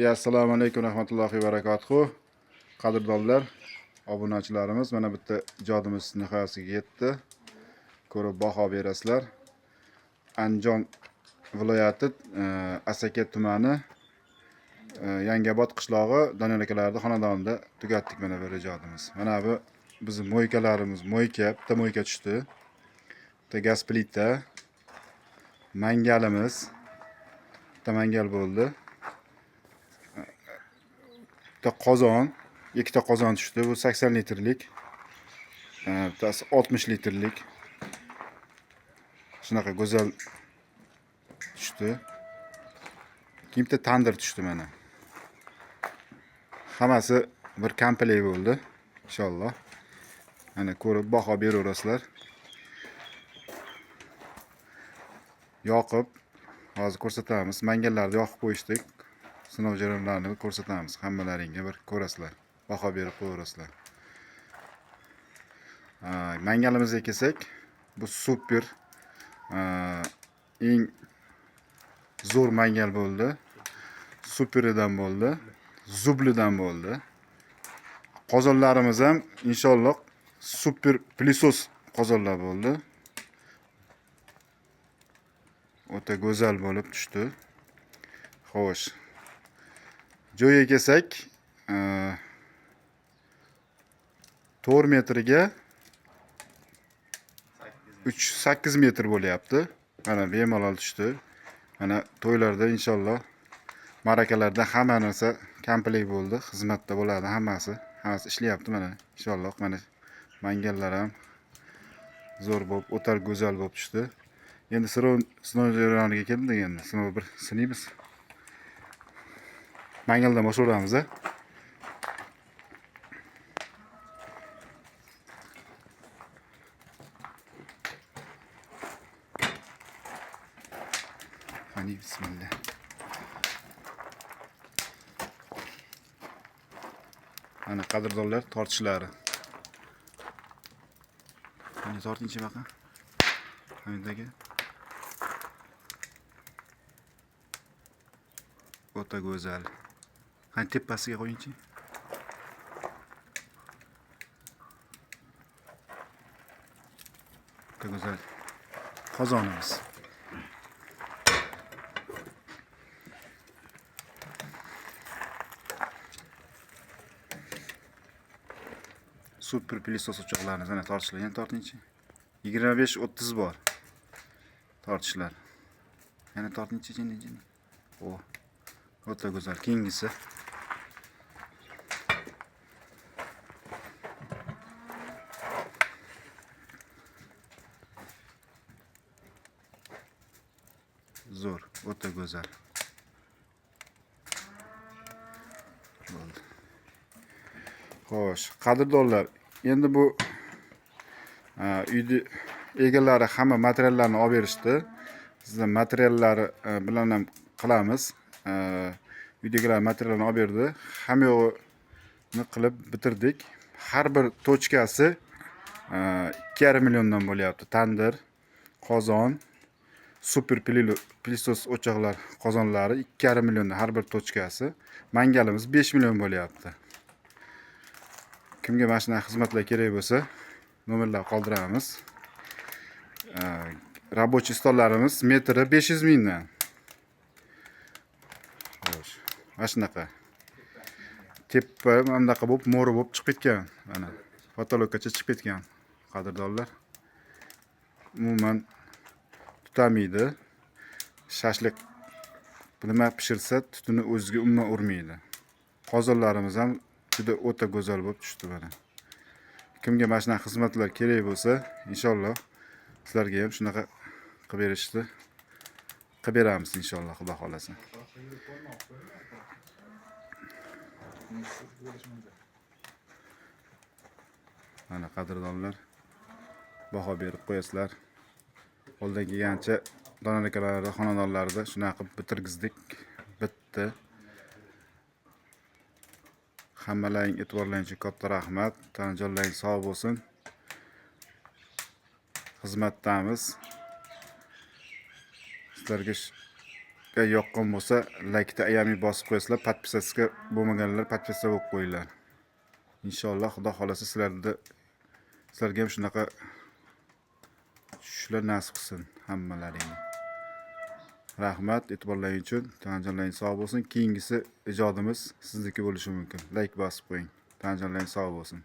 Assalomu alaykum rahmatullohi va barakatuh. Qadrdonlar, obunachilarimiz, mana bitta ijodimiz nihoyasiga yetdi. Ko'rib baho berasizlar. Andijon viloyati Asaka tumani Yangobod qishlog'i Doniyor akalarning xonadonida tugatdik mana bu ijodimiz. Mana bu bizning mo'ykalarimiz, bitta mo'yka tushdi. Bitta gaz plita, mangalimiz, bitta mangal bo'ldi. Bitta qozon, ikkita qozon tushdi. Bu 80 litrlik. Bittasi 60 litrlik. Shunaqa go'zal tushdi. Keyin bitta tandir tushdi mana. Hammasi bir komplekt bo'ldi, inshaalloh. Mana ko'rib baho beraverasizlar. Yoqib, hozir ko'rsatamiz. Mangallarni yoqib qo'yishdik. Sinov jarayonlarini ko'rsatamiz. Hammalaringga bir ko'rasizlar. Baho berib qo'yaverasizlar. Mangalimizga kelsak, bu super eng zo'r mangal bo'ldi. Superidan bo'ldi. Zublidan bo'ldi. Qozonlarimiz ham inshaalloh super pilisos qozonlar bo'ldi. O'ta go'zal bo'lib tushdi. Xo'sh. Joyga kelsak, 4 metrga 8 metr bo'lyapti. Mana bemalol tushdi. Mana to'ylarda inshaalloh, marakalarda hamma narsa komplekt bo'ldi. Xizmatda bo'ladi hammasi. Hammasi ishlayapti mana. Inshaalloh mana mangallar ham zo'r bo'lib, o'ta go'zal bo'lib tushdi. Endi sinov jarayoniga keldik endi. Sinov bir sinaymiz. Mangaldan boshlaymiz. Hani bismillah. Ana qadrdonlar tortishlari. Mana tortinchi baqa. Hamidagi. O'ta go'zal. Qani tepasiga qo'yingchi. O'ta go'zal. Qozonimiz. Super pilisos o'choqlarimiz ana tortishlar. Tortinchi. 25-30 bor. Tortishlar. Yana tortinchi jini. O. O'ta go'zal. Keyingisi. Zo'r, o'ta go'zal. Bo'ldi. Xo'sh, qadrdonlar, endi bu uyni egalari hamma materiallarni olib berishdi. Sizlar materiallari bilan ham qilamiz. Uydagilar materiallarni olib berdi. Hamma yo'g'ini qilib bitirdik. Har bir tochkasi 2,5 milliondan bo'lyapti. Tandir, qozon, super pilisos o'choqlar qozonlari 2,5 milliondan har bir tochkasi. Mangalimiz 5 million bo'lyapti. Kimga mana shunday xizmatlar kerak bo'lsa, nomerlar qoldiramiz. Rabochiy stollarimiz metri 500 mingdan. Xo'sh, mana shunaqa. Tepa bundaqa bo'lib, mo'ri bo'lib chiqib ketgan. Mana potolokkacha chiqib ketgan qadrdonlar. Umuman tutamaydi. Shashlik nima pishirsa, tutuni o'ziga umuman urmaydi. Qozonlarimiz ham juda o'ta go'zal bo'lib tushdi mana. Kimga mana shunday xizmatlar kerak bo'lsa, inshaalloh sizlarga ham shunaqa qilib berishni qilib beramiz inshaalloh, xudo xolasa. Mana qadrdonlar baho berib qo'yasizlar. Qo'ldan kelgancha Doniyor akalarning xonadonlarida shunaqa qilib bitirgizdik. Bitti. Hammalaring e'tiborlaringiz uchun katta rahmat. Tanajonlaringiz sog' bo'lsin. Xizmatdamiz. Sizlarga yoqqan bo'lsa, like-da ayami bosib qo'yasizlar, podpisatsiya bo'lmaganlar podpisatsiya bo'lib qo'yinglar. Inshaalloh Xudo xolasa sizlarga ham shunaqa tushlar nasib qilsin hammalaringga. Rahmat e'tiborlaringiz uchun. Tanjonlaringiz sog' bo'lsin. Keyingisi ijodimiz sizniki bo'lishi mumkin. Like bosib qo'ying. Tanjonlaringiz sog' bo'lsin.